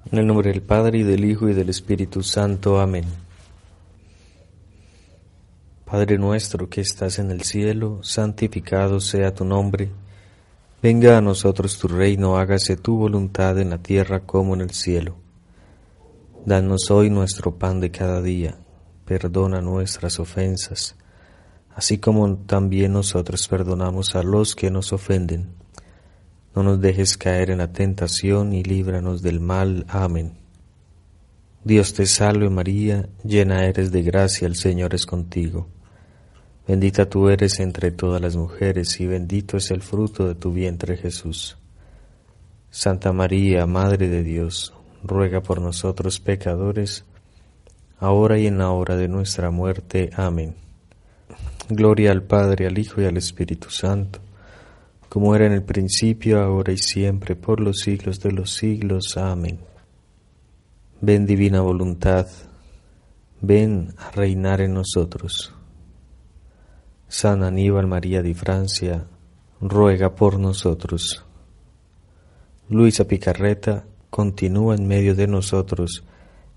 En el nombre del Padre, y del Hijo, y del Espíritu Santo. Amén. Padre nuestro que estás en el cielo, santificado sea tu nombre. Venga a nosotros tu reino, hágase tu voluntad en la tierra como en el cielo. Danos hoy nuestro pan de cada día. Perdona nuestras ofensas, así como también nosotros perdonamos a los que nos ofenden. No nos dejes caer en la tentación y líbranos del mal. Amén. Dios te salve María, llena eres de gracia, el Señor es contigo. Bendita tú eres entre todas las mujeres y bendito es el fruto de tu vientre Jesús. Santa María, Madre de Dios, ruega por nosotros pecadores, ahora y en la hora de nuestra muerte. Amén. Gloria al Padre, al Hijo y al Espíritu Santo, como era en el principio, ahora y siempre, por los siglos de los siglos. Amén. Ven, divina voluntad, ven a reinar en nosotros. San Aníbal María de Francia, ruega por nosotros. Luisa Picarreta continúa en medio de nosotros,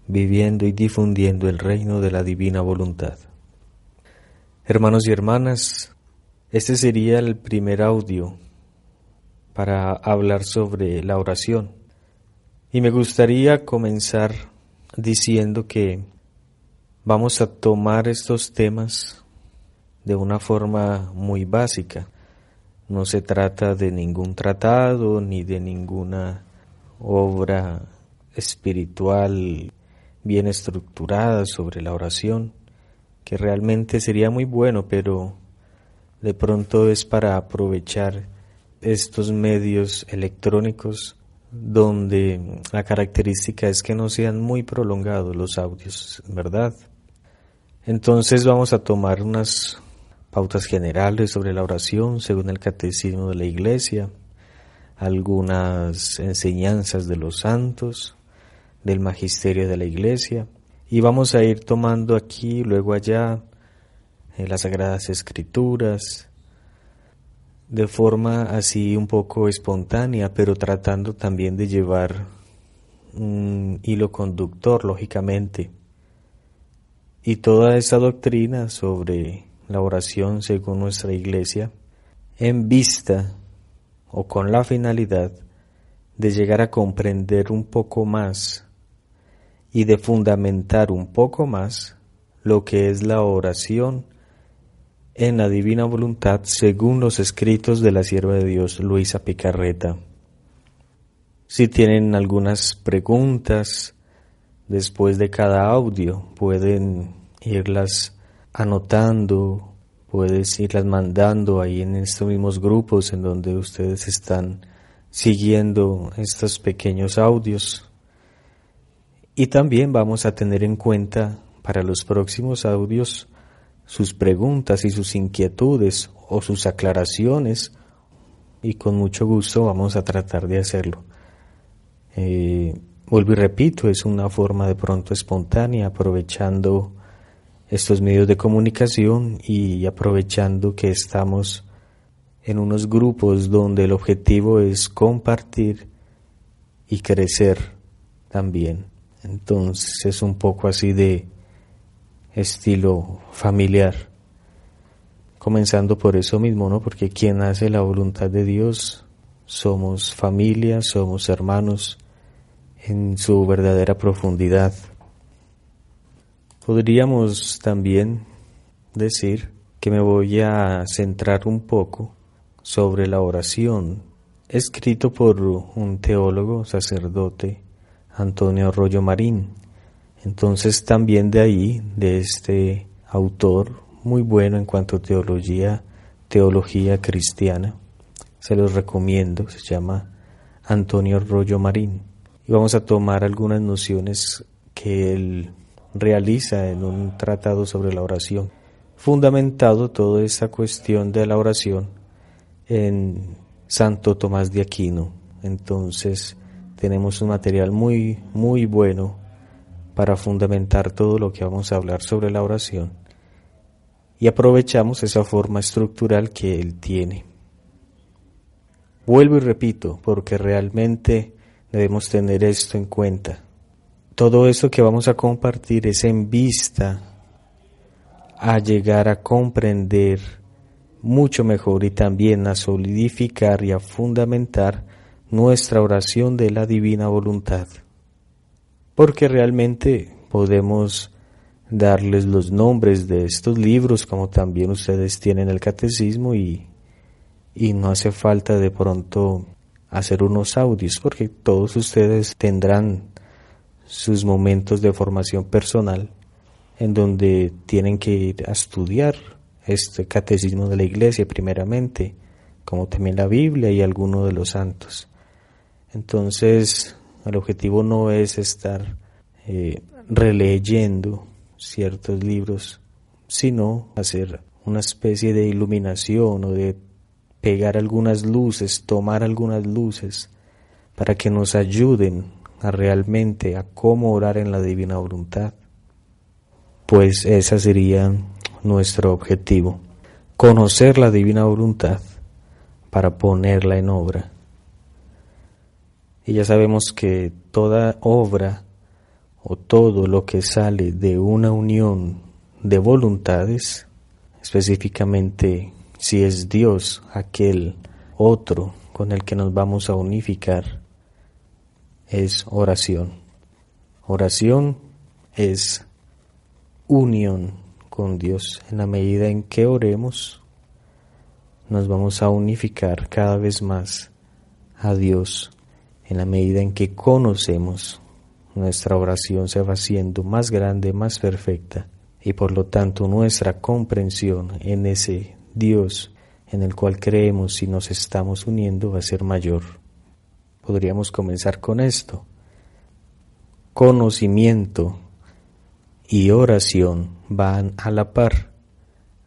viviendo y difundiendo el reino de la divina voluntad. Hermanos y hermanas, este sería el primer audio para hablar sobre la oración. Y me gustaría comenzar diciendo que vamos a tomar estos temas de una forma muy básica. No se trata de ningún tratado ni de ninguna obra espiritual bien estructurada sobre la oración, que realmente sería muy bueno, pero de pronto es para aprovechar estos medios electrónicos donde la característica es que no sean muy prolongados los audios, ¿verdad? Entonces vamos a tomar unas pautas generales sobre la oración según el Catecismo de la Iglesia, algunas enseñanzas de los santos, del magisterio de la Iglesia, y vamos a ir tomando aquí y luego allá las Sagradas Escrituras, de forma así un poco espontánea, pero tratando también de llevar un hilo conductor, lógicamente. Y toda esa doctrina sobre la oración según nuestra Iglesia, en vista o con la finalidad de llegar a comprender un poco más y de fundamentar un poco más lo que es la oración en la divina voluntad según los escritos de la sierva de Dios Luisa Picarreta. Si tienen algunas preguntas después de cada audio, pueden irlas anotando, puedes irlas mandando ahí en estos mismos grupos en donde ustedes están siguiendo estos pequeños audios. Y también vamos a tener en cuenta para los próximos audios sus preguntas y sus inquietudes o sus aclaraciones, y con mucho gusto vamos a tratar de hacerlo. Vuelvo y repito, es una forma de pronto espontánea, aprovechando estos medios de comunicación y aprovechando que estamos en unos grupos donde el objetivo es compartir y crecer también. Entonces es un poco así de estilo familiar, comenzando por eso mismo, ¿no? Porque quien hace la voluntad de Dios somos familia, somos hermanos en su verdadera profundidad. Podríamos también decir que me voy a centrar un poco sobre la oración, escrito por un teólogo, sacerdote, Antonio Rollo Marín. Entonces también de ahí, de este autor, muy bueno en cuanto a teología cristiana, se los recomiendo, se llama Antonio Rollo Marín. Y vamos a tomar algunas nociones que él realiza en un tratado sobre la oración, fundamentado toda esta cuestión de la oración en Santo Tomás de Aquino. Entonces tenemos un material muy, muy bueno para fundamentar todo lo que vamos a hablar sobre la oración, y aprovechamos esa forma estructural que él tiene. Vuelvo y repito, porque realmente Debemos tener esto en cuenta. Todo esto que vamos a compartir es en vista a llegar a comprender mucho mejor y también a solidificar y a fundamentar nuestra oración de la divina voluntad. Porque realmente podemos darles los nombres de estos libros, como también ustedes tienen el catecismo, y no hace falta de pronto hacer unos audios, porque todos ustedes tendrán sus momentos de formación personal en donde tienen que ir a estudiar este catecismo de la Iglesia primeramente, como también la Biblia y alguno de los santos. Entonces, el objetivo no es estar releyendo ciertos libros, sino hacer una especie de iluminación o de pegar algunas luces, tomar algunas luces para que nos ayuden a realmente a cómo orar en la divina voluntad. Pues ese sería nuestro objetivo, conocer la divina voluntad para ponerla en obra. Y ya sabemos que toda obra o todo lo que sale de una unión de voluntades, específicamente si es Dios aquel otro con el que nos vamos a unificar, es oración. Oración es unión con Dios. En la medida en que oremos, nos vamos a unificar cada vez más a Dios. En la medida en que conocemos, nuestra oración se va haciendo más grande, más perfecta, y por lo tanto nuestra comprensión en ese Dios en el cual creemos y nos estamos uniendo va a ser mayor. Podríamos comenzar con esto. Conocimiento y oración van a la par,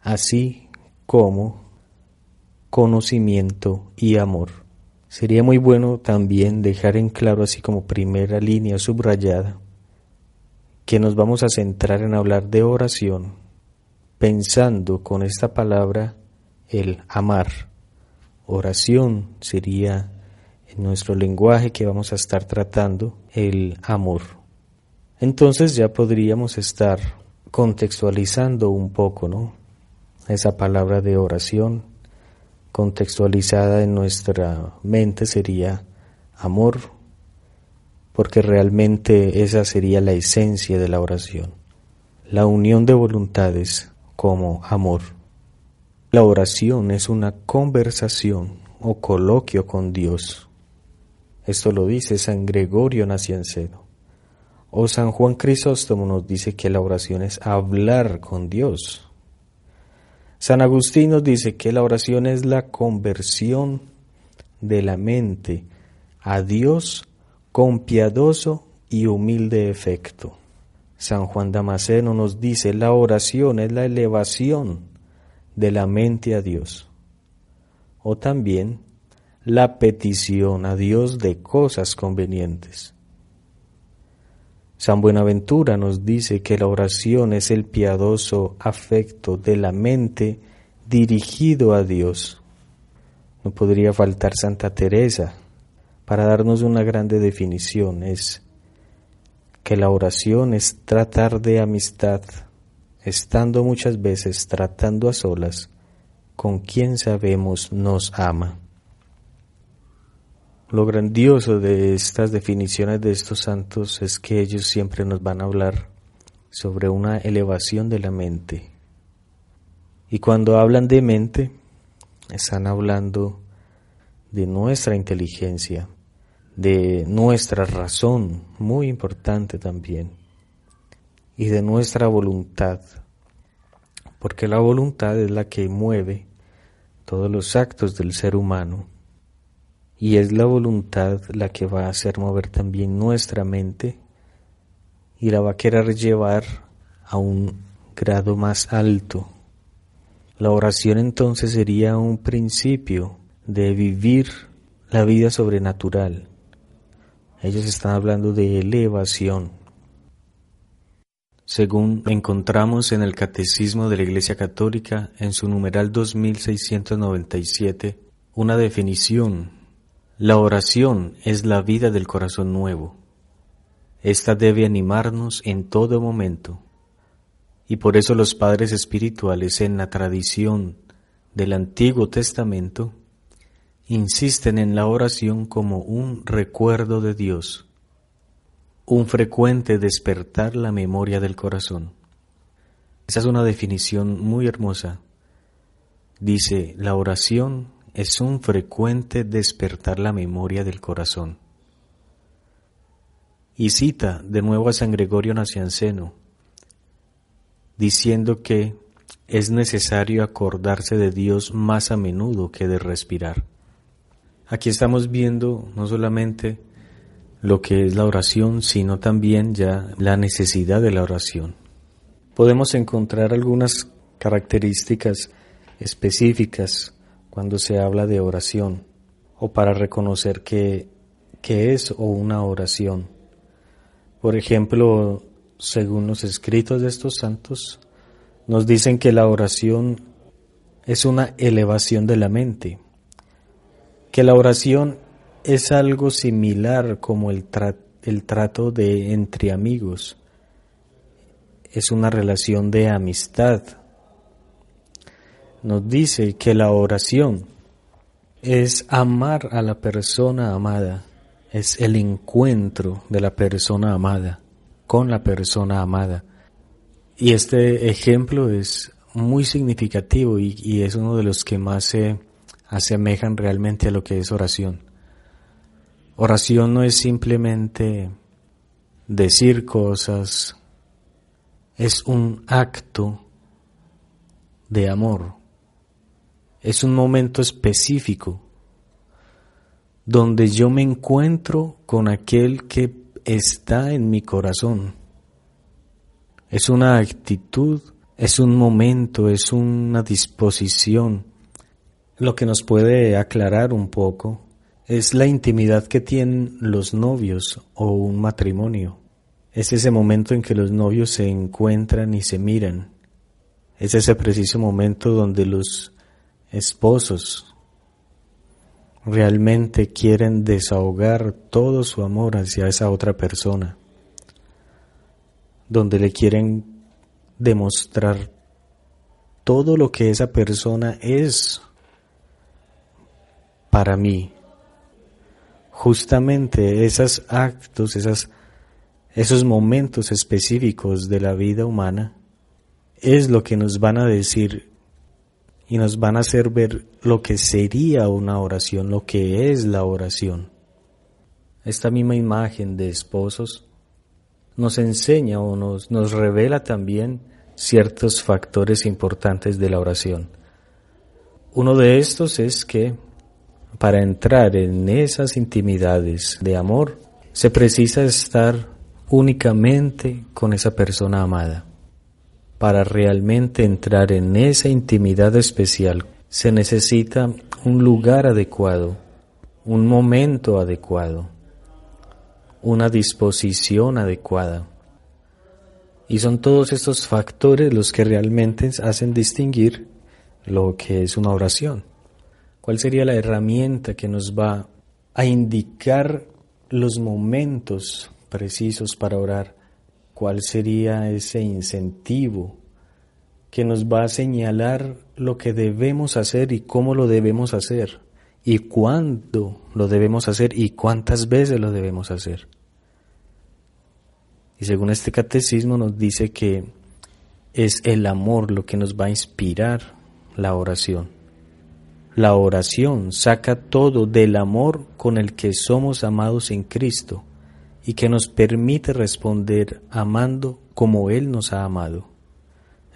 así como conocimiento y amor. Sería muy bueno también dejar en claro, así como primera línea subrayada, que nos vamos a centrar en hablar de oración, pensando con esta palabra el amar. Oración sería, en nuestro lenguaje que vamos a estar tratando, el amor. Entonces ya podríamos estar contextualizando un poco, ¿no? Esa palabra de oración, contextualizada en nuestra mente, sería amor, porque realmente esa sería la esencia de la oración, la unión de voluntades como amor. La oración es una conversación o coloquio con Dios. Esto lo dice San Gregorio Nacianceno. O San Juan Crisóstomo nos dice que la oración es hablar con Dios. San Agustín nos dice que la oración es la conversión de la mente a Dios con piadoso y humilde efecto. San Juan Damasceno nos dice la oración es la elevación de la mente a Dios. O también la petición a Dios de cosas convenientes. San Buenaventura nos dice que la oración es el piadoso afecto de la mente dirigido a Dios. No podría faltar Santa Teresa para darnos una grande definición. Es que la oración es tratar de amistad, estando muchas veces tratando a solas con quien sabemos nos ama. Lo grandioso de estas definiciones de estos santos es que ellos siempre nos van a hablar sobre una elevación de la mente. Y cuando hablan de mente, están hablando de nuestra inteligencia, de nuestra razón, muy importante también, y de nuestra voluntad, porque la voluntad es la que mueve todos los actos del ser humano. Y es la voluntad la que va a hacer mover también nuestra mente y la va a querer llevar a un grado más alto. La oración entonces sería un principio de vivir la vida sobrenatural. Ellos están hablando de elevación. Según encontramos en el Catecismo de la Iglesia Católica, en su numeral 2697, una definición La oración es la vida del corazón nuevo. Esta debe animarnos en todo momento, y por eso los padres espirituales en la tradición del Antiguo Testamento insisten en la oración como un recuerdo de Dios, un frecuente despertar la memoria del corazón. Esa es una definición muy hermosa. Dice, la oración es un frecuente despertar la memoria del corazón. Y cita de nuevo a San Gregorio Nacianceno, diciendo que es necesario acordarse de Dios más a menudo que de respirar. Aquí estamos viendo no solamente lo que es la oración, sino también ya la necesidad de la oración. Podemos encontrar algunas características específicas cuando se habla de oración, o para reconocer qué es o una oración. Por ejemplo, según los escritos de estos santos, nos dicen que la oración es una elevación de la mente, que la oración es algo similar como el trato de entre amigos, es una relación de amistad. Nos dice que la oración es amar a la persona amada, es el encuentro de la persona amada con la persona amada. Y este ejemplo es muy significativo y es uno de los que más se asemejan realmente a lo que es oración. Oración no es simplemente decir cosas, es un acto de amor. Es un momento específico donde yo me encuentro con aquel que está en mi corazón. Es una actitud, es un momento, es una disposición. Lo que nos puede aclarar un poco es la intimidad que tienen los novios o un matrimonio. Es ese momento en que los novios se encuentran y se miran. Es ese preciso momento donde los esposos realmente quieren desahogar todo su amor hacia esa otra persona, donde le quieren demostrar todo lo que esa persona es para mí. Justamente esos actos, esos momentos específicos de la vida humana es lo que nos van a decir y nos van a hacer ver lo que sería una oración, lo que es la oración. Esta misma imagen de esposos nos enseña o nos revela también ciertos factores importantes de la oración. Uno de estos es que para entrar en esas intimidades de amor se precisa estar únicamente con esa persona amada. Para realmente entrar en esa intimidad especial se necesita un lugar adecuado, un momento adecuado, una disposición adecuada. Y son todos estos factores los que realmente hacen distinguir lo que es una oración. ¿Cuál sería la herramienta que nos va a indicar los momentos precisos para orar? ¿Cuál sería ese incentivo que nos va a señalar lo que debemos hacer y cómo lo debemos hacer? ¿Y cuándo lo debemos hacer y cuántas veces lo debemos hacer? Y según este catecismo nos dice que es el amor lo que nos va a inspirar la oración. La oración saca todo del amor con el que somos amados en Cristo y que nos permite responder amando como Él nos ha amado.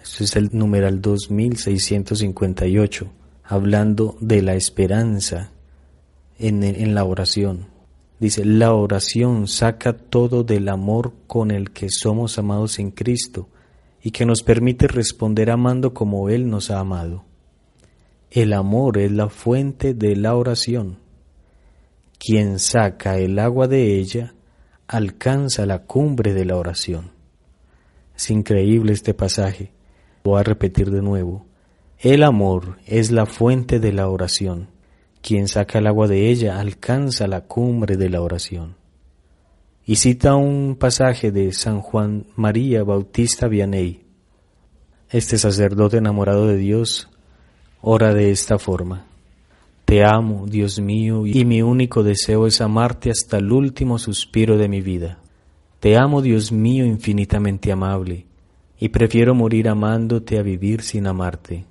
Este es el numeral 2658, hablando de la esperanza en la oración. Dice, la oración saca todo del amor con el que somos amados en Cristo y que nos permite responder amando como Él nos ha amado. El amor es la fuente de la oración. Quien saca el agua de ella alcanza la cumbre de la oración. Es increíble este pasaje. Voy a repetir de nuevo. El amor es la fuente de la oración. Quien saca el agua de ella alcanza la cumbre de la oración. Y cita un pasaje de San Juan María Bautista Vianney. Este sacerdote enamorado de Dios ora de esta forma: Te amo, Dios mío, y mi único deseo es amarte hasta el último suspiro de mi vida. Te amo, Dios mío, infinitamente amable, y prefiero morir amándote a vivir sin amarte.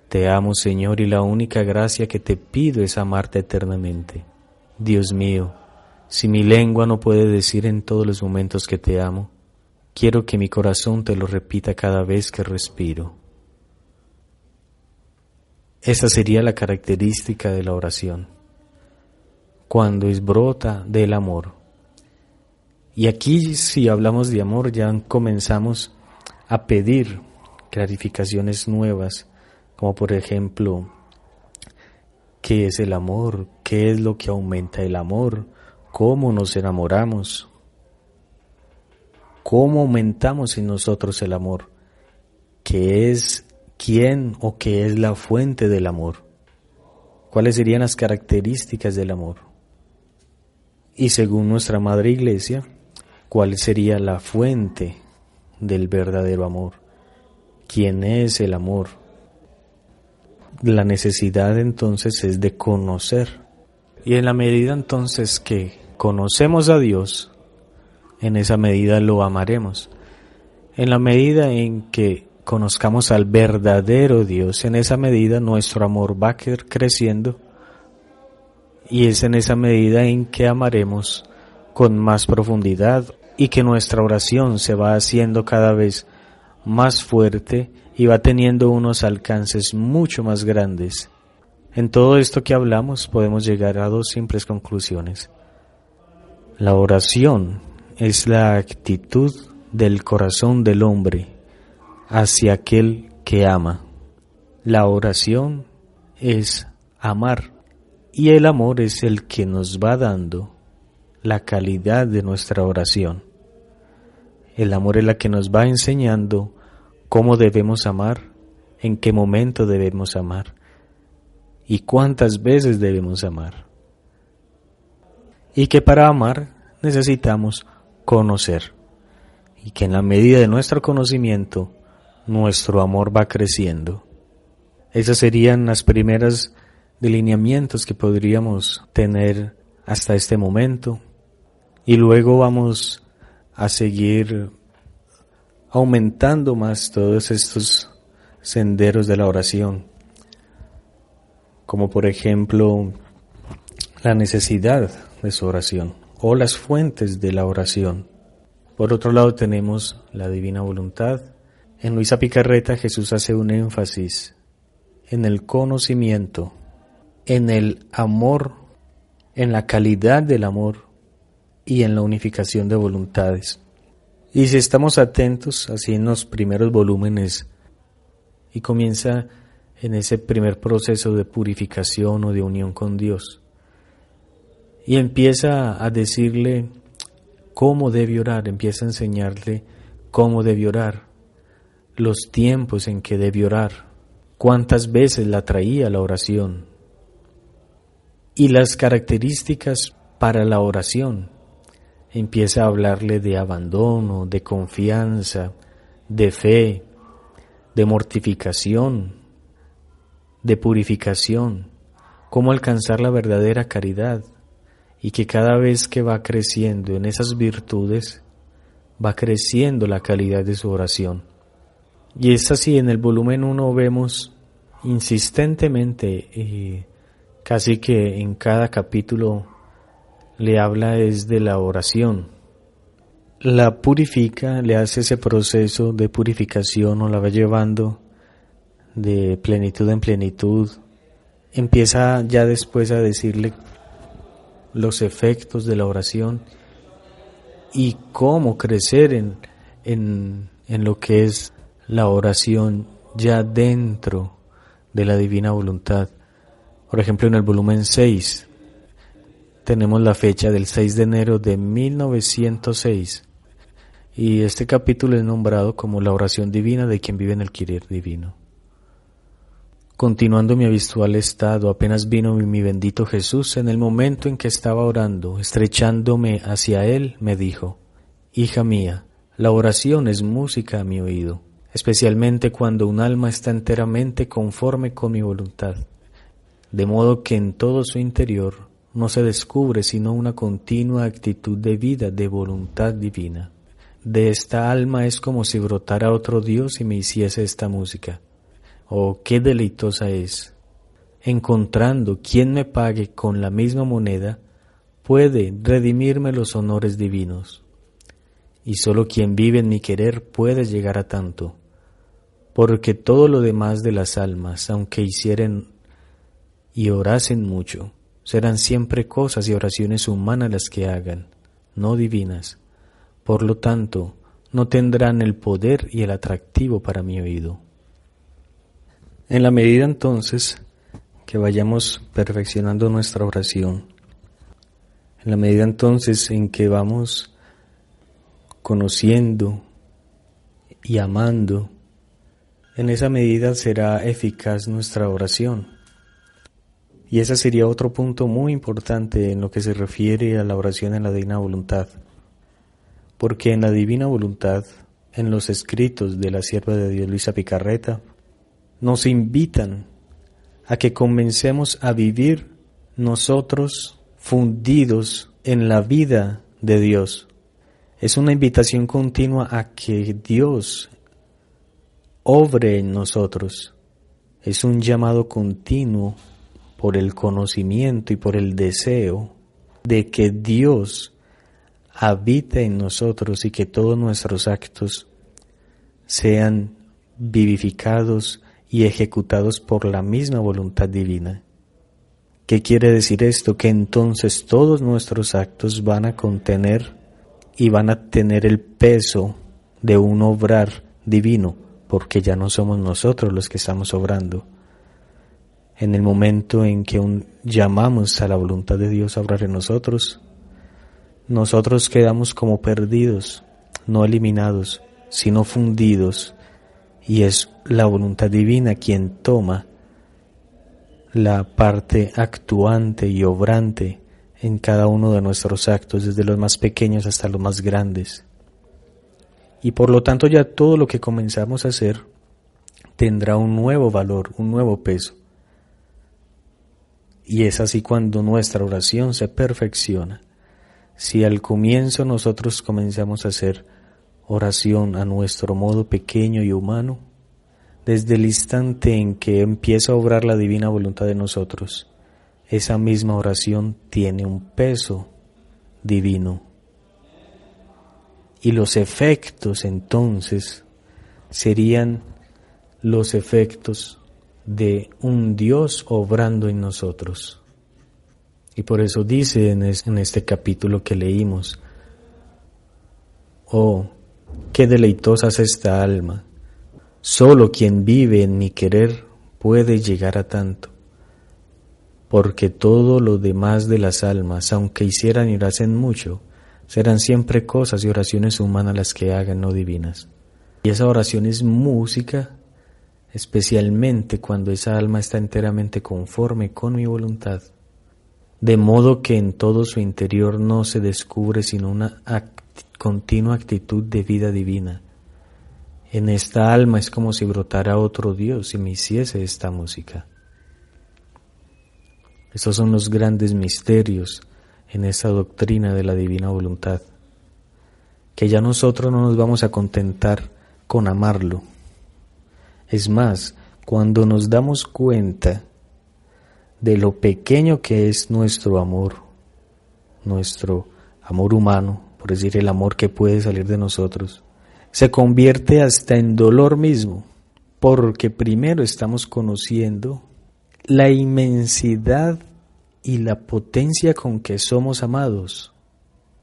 Te amo, Señor, y la única gracia que te pido es amarte eternamente. Dios mío, si mi lengua no puede decir en todos los momentos que te amo, quiero que mi corazón te lo repita cada vez que respiro. Esa sería la característica de la oración, cuando brota del amor. Y aquí, si hablamos de amor, ya comenzamos a pedir clarificaciones nuevas, como por ejemplo, ¿qué es el amor? ¿Qué es lo que aumenta el amor? ¿Cómo nos enamoramos? ¿Cómo aumentamos en nosotros el amor? ¿Qué es quién o qué es la fuente del amor? ¿Cuáles serían las características del amor? Y según nuestra Madre Iglesia, ¿cuál sería la fuente del verdadero amor? ¿Quién es el amor? La necesidad entonces es de conocer. Y en la medida entonces que conocemos a Dios, en esa medida lo amaremos. En la medida en que conozcamos al verdadero Dios, en esa medida nuestro amor va a ir creciendo, y es en esa medida en que amaremos con más profundidad y que nuestra oración se va haciendo cada vez más fuerte y va teniendo unos alcances mucho más grandes. En todo esto que hablamos podemos llegar a dos simples conclusiones. La oración es la actitud del corazón del hombre hacia aquel que ama. La oración es amar, y el amor es el que nos va dando la calidad de nuestra oración. El amor es la que nos va enseñando cómo debemos amar, en qué momento debemos amar y cuántas veces debemos amar. Y que para amar necesitamos conocer, y que en la medida de nuestro conocimiento, nuestro amor va creciendo. Esas serían las primeras delineamientos que podríamos tener hasta este momento, y luego vamos a seguir aumentando más todos estos senderos de la oración, como por ejemplo la necesidad de su oración o las fuentes de la oración. Por otro lado tenemos la divina voluntad. En Luisa Picarreta Jesús hace un énfasis en el conocimiento, en el amor, en la calidad del amor y en la unificación de voluntades. Y si estamos atentos, así en los primeros volúmenes, y comienza en ese primer proceso de purificación o de unión con Dios, y empieza a decirle cómo debe orar, empieza a enseñarle cómo debe orar, los tiempos en que debe orar, cuántas veces la traía la oración, y las características para la oración. Empieza a hablarle de abandono, de confianza, de fe, de mortificación, de purificación, cómo alcanzar la verdadera caridad, y que cada vez que va creciendo en esas virtudes, va creciendo la calidad de su oración. Y es así, en el volumen 1 vemos insistentemente, casi que en cada capítulo le habla es de la oración. La purifica, le hace ese proceso de purificación o la va llevando de plenitud en plenitud. Empieza ya después a decirle los efectos de la oración y cómo crecer en lo que es la oración ya dentro de la divina voluntad. Por ejemplo, en el volumen 6 tenemos la fecha del 6 de enero de 1906 y este capítulo es nombrado como la oración divina de quien vive en el querer divino. Continuando mi habitual estado, apenas vino mi bendito Jesús. En el momento en que estaba orando, estrechándome hacia él, me dijo: Hija mía, la oración es música a mi oído, especialmente cuando un alma está enteramente conforme con mi voluntad, de modo que en todo su interior no se descubre sino una continua actitud de vida de voluntad divina. De esta alma es como si brotara otro Dios y me hiciese esta música. Oh, qué deleitosa es. Encontrando quien me pague con la misma moneda, puede redimirme los honores divinos. Y sólo quien vive en mi querer puede llegar a tanto, porque todo lo demás de las almas, aunque hicieren y orasen mucho, serán siempre cosas y oraciones humanas las que hagan, no divinas. Por lo tanto, no tendrán el poder y el atractivo para mi oído. En la medida entonces que vayamos perfeccionando nuestra oración, en la medida entonces en que vamos conociendo y amando, en esa medida será eficaz nuestra oración. Y ese sería otro punto muy importante en lo que se refiere a la oración en la divina voluntad. Porque en la divina voluntad, en los escritos de la sierva de Dios Luisa Picarreta, nos invitan a que comencemos a vivir nosotros fundidos en la vida de Dios. Es una invitación continua a que Dios obre en nosotros. Es un llamado continuo por el conocimiento y por el deseo de que Dios habite en nosotros y que todos nuestros actos sean vivificados y ejecutados por la misma voluntad divina. ¿Qué quiere decir esto? Que entonces todos nuestros actos van a contener y van a tener el peso de un obrar divino, porque ya no somos nosotros los que estamos obrando. En el momento en que llamamos a la voluntad de Dios a obrar en nosotros, nosotros quedamos como perdidos, no eliminados, sino fundidos, y es la voluntad divina quien toma la parte actuante y obrante en cada uno de nuestros actos, desde los más pequeños hasta los más grandes. Y por lo tanto ya todo lo que comenzamos a hacer tendrá un nuevo valor, un nuevo peso. Y es así cuando nuestra oración se perfecciona. Si al comienzo nosotros comenzamos a hacer oración a nuestro modo pequeño y humano, desde el instante en que empieza a obrar la divina voluntad de nosotros, esa misma oración tiene un peso divino. Y los efectos entonces serían los efectos de un Dios obrando en nosotros. Y por eso dice en este capítulo que leímos: oh, qué deleitosa es esta alma. Solo quien vive en mi querer puede llegar a tanto, porque todo lo demás de las almas, aunque hicieran y orasen mucho, serán siempre cosas y oraciones humanas las que hagan, no divinas. Y esa oración es música, especialmente cuando esa alma está enteramente conforme con mi voluntad, de modo que en todo su interior no se descubre sino una continua actitud de vida divina. En esta alma es como si brotara otro Dios y me hiciese esta música. Estos son los grandes misterios en esta doctrina de la divina voluntad, que ya nosotros no nos vamos a contentar con amarlo. Es más, cuando nos damos cuenta de lo pequeño que es nuestro amor humano, por decir el amor que puede salir de nosotros, se convierte hasta en dolor mismo, porque primero estamos conociendo la inmensidad y la potencia con que somos amados,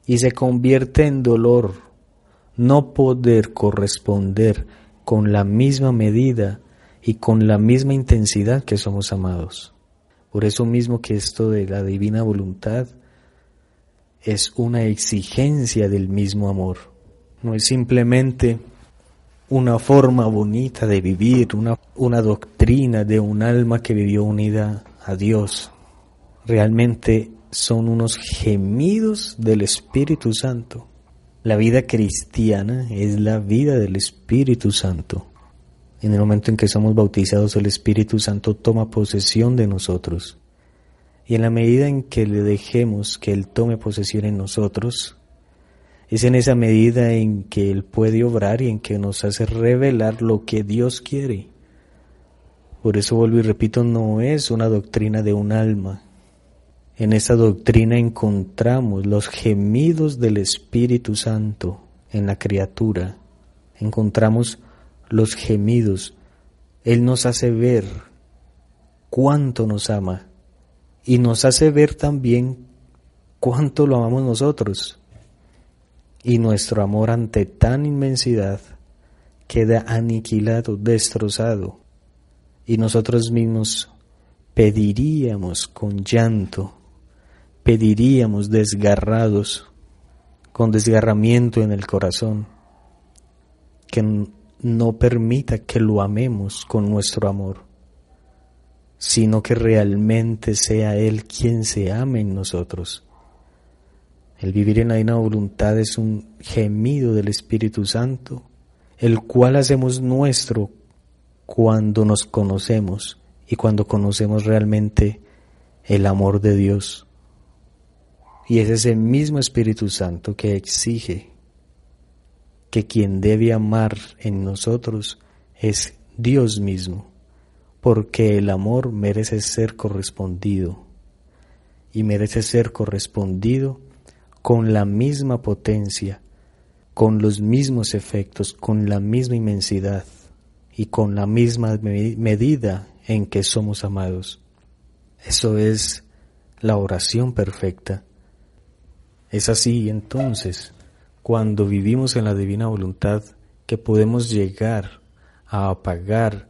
y se convierte en dolor no poder corresponder con la misma medida y con la misma intensidad que somos amados. Por eso mismo que esto de la divina voluntad es una exigencia del mismo amor. No es simplemente una forma bonita de vivir, una doctrina de un alma que vivió unida a Dios. Realmente son unos gemidos del Espíritu Santo. La vida cristiana es la vida del Espíritu Santo. En el momento en que somos bautizados, el Espíritu Santo toma posesión de nosotros. Y en la medida en que le dejemos que Él tome posesión en nosotros, es en esa medida en que Él puede obrar y en que nos hace revelar lo que Dios quiere. Por eso vuelvo y repito, no es una doctrina de un alma. En esa doctrina encontramos los gemidos del Espíritu Santo en la criatura. Encontramos los gemidos. Él nos hace ver cuánto nos ama y nos hace ver también cuánto lo amamos nosotros. Y nuestro amor ante tan inmensidad queda aniquilado, destrozado, y nosotros mismos pediríamos con llanto, pediríamos desgarrados, con desgarramiento en el corazón, que no permita que lo amemos con nuestro amor, sino que realmente sea Él quien se ame en nosotros. El vivir en la divina voluntad es un gemido del Espíritu Santo, el cual hacemos nuestro cuando nos conocemos y cuando conocemos realmente el amor de Dios. Y es ese mismo Espíritu Santo que exige que quien debe amar en nosotros es Dios mismo, porque el amor merece ser correspondido, y merece ser correspondido con la misma potencia, con los mismos efectos, con la misma inmensidad y con la misma medida en que somos amados. Eso es la oración perfecta. Es así entonces, cuando vivimos en la divina voluntad, que podemos llegar a apagar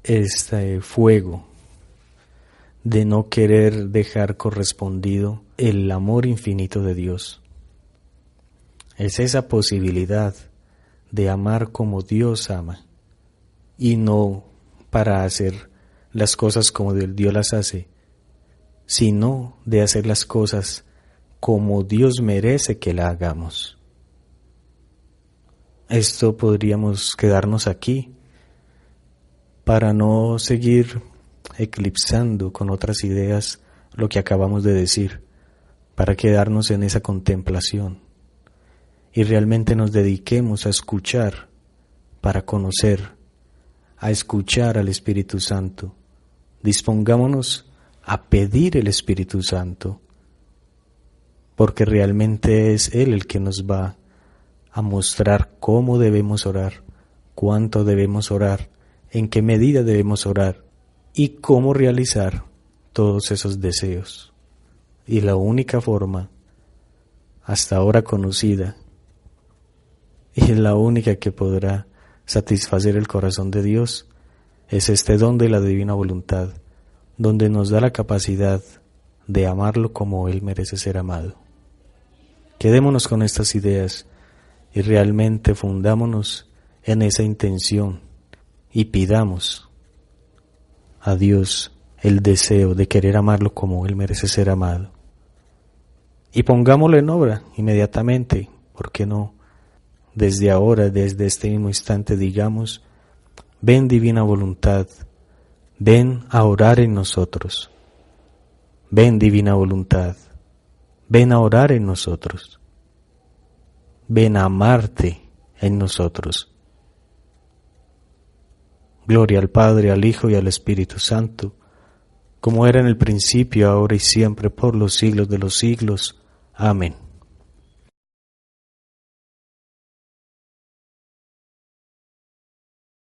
este fuego de no querer dejar correspondido el amor infinito de Dios. Es esa posibilidad de amar como Dios ama, y no para hacer las cosas como Dios las hace, sino de hacer las cosas como Dios merece que la hagamos. Esto podríamos quedarnos aquí para no seguir eclipsando con otras ideas lo que acabamos de decir, para quedarnos en esa contemplación y realmente nos dediquemos a escuchar para conocer, a escuchar al Espíritu Santo. Dispongámonos a pedir el Espíritu Santo, porque realmente es Él el que nos va a mostrar cómo debemos orar, cuánto debemos orar, en qué medida debemos orar y cómo realizar todos esos deseos. Y la única forma hasta ahora conocida y la única que podrá satisfacer el corazón de Dios es este don de la divina voluntad, donde nos da la capacidad de amarlo como Él merece ser amado. Quedémonos con estas ideas y realmente fundámonos en esa intención y pidamos a Dios el deseo de querer amarlo como Él merece ser amado. Y pongámoslo en obra inmediatamente, ¿por qué no? Desde ahora, desde este mismo instante, digamos: ven divina voluntad, ven a orar en nosotros. Ven divina voluntad, ven a orar en nosotros. Ven a amarte en nosotros. Gloria al Padre, al Hijo y al Espíritu Santo, como era en el principio, ahora y siempre, por los siglos de los siglos. Amén.